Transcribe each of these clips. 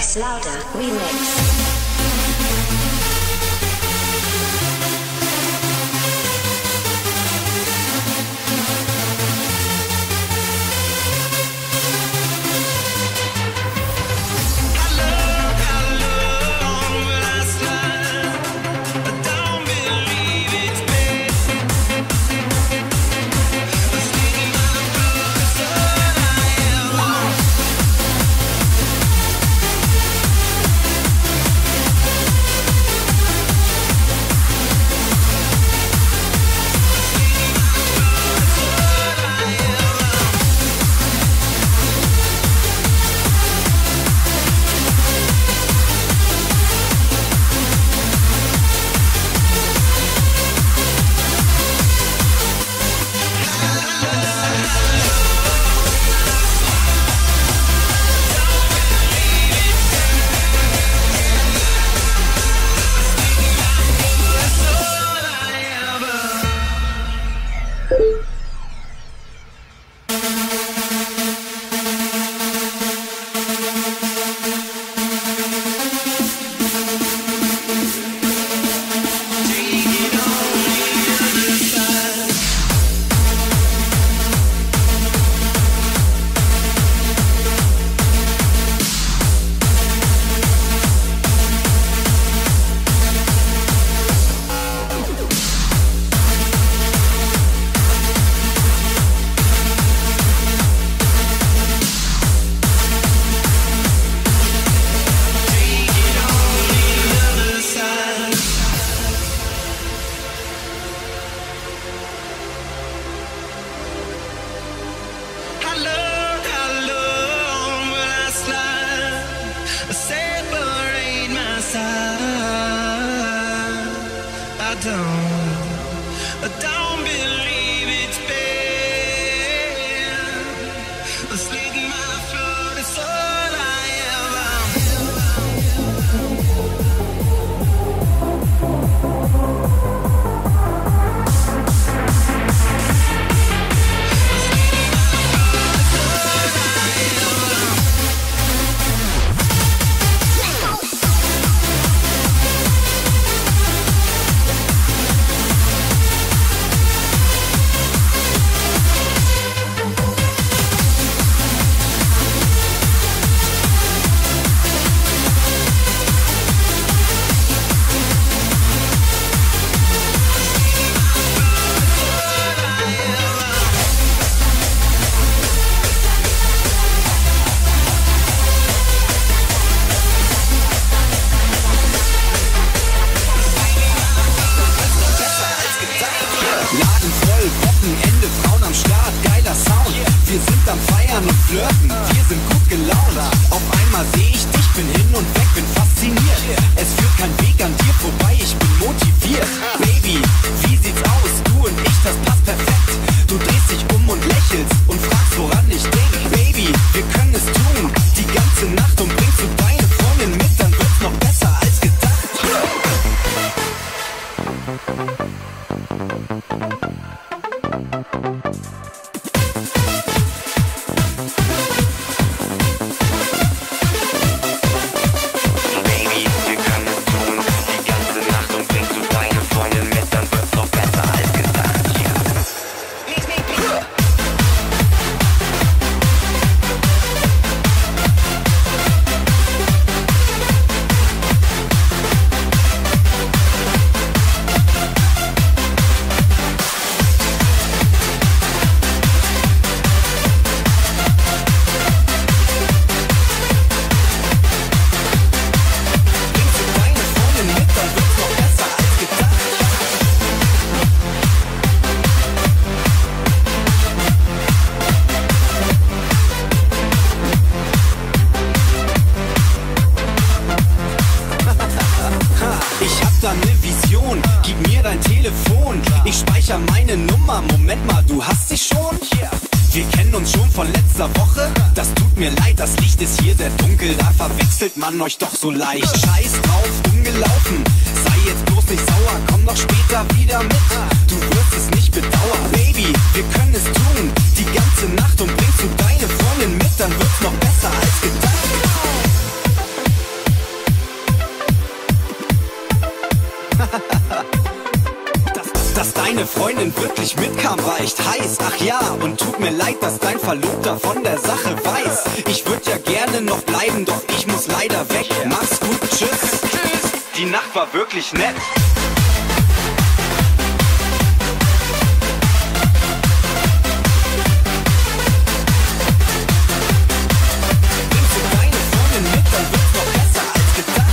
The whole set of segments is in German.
Bass Louder Remix. Man euch doch so leicht. Scheiß drauf, umgelaufen. Sei jetzt bloß nicht sauer, komm doch später wieder mit. Du wirst es nicht bedauern. Baby, wir können es tun. Die ganze Nacht und bringst du deine Freundin mit, dann wird's noch besser als gedacht. deine Freundin wirklich mitkam, war echt heiß. Ach ja, und tut mir leid, dass dein Verlobter von der Sache weiß. Ich würd ja gerne noch bleiben, doch ich muss leider weg. Mach's gut, tschüss. Die Nacht war wirklich nett. Nimmst du deine Freundin mit, dann wird's noch besser als gedacht.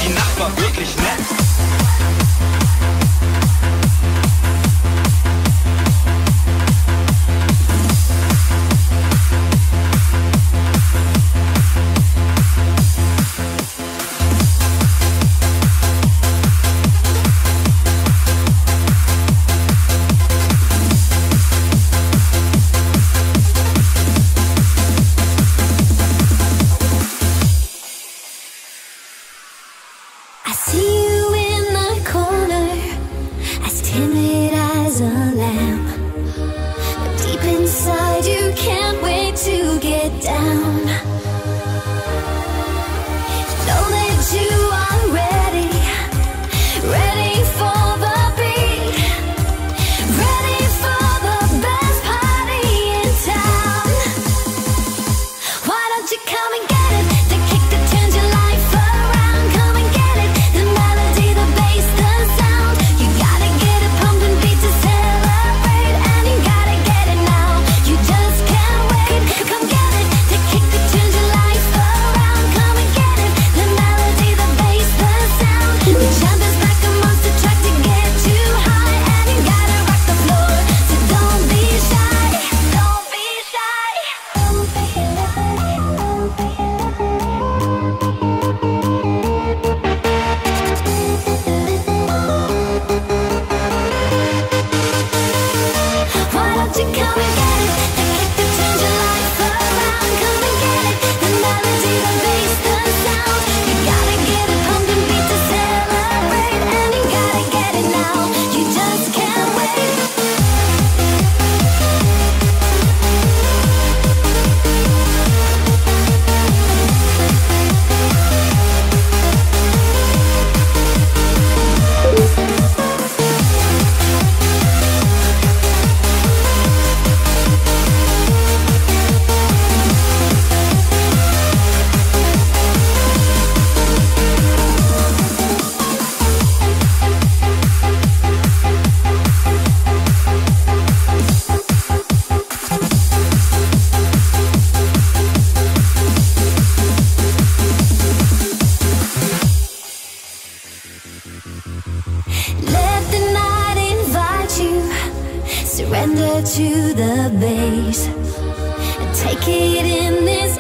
Die Nacht war wirklich nett. I see you in the corner, as timid as a lamb. But deep inside you can't wait to get down. Know that you are ready, ready for the beat, ready for the best party in town. Why don't you come and get it? The kick that turns your life around. Come and get it. The melody, the bass, the sound. You gotta get it, pumping beat to celebrate, and you gotta get it now. You just can't wait. Come get it. The kick that turns your life around. Come and get it. The melody, the bass, the sound. The jump is like a monster truck to get you high, and you gotta rock the floor. So don't be shy. Don't be shy. Don't be shy. Why don't you come and get it? The kick that turns your life around. Come and get it. The melody, the bass, the sound. You gotta get it, pumping beat to celebrate, and you gotta get it now. You just can't wait. Let the night invite you. Surrender to the bass and take it in this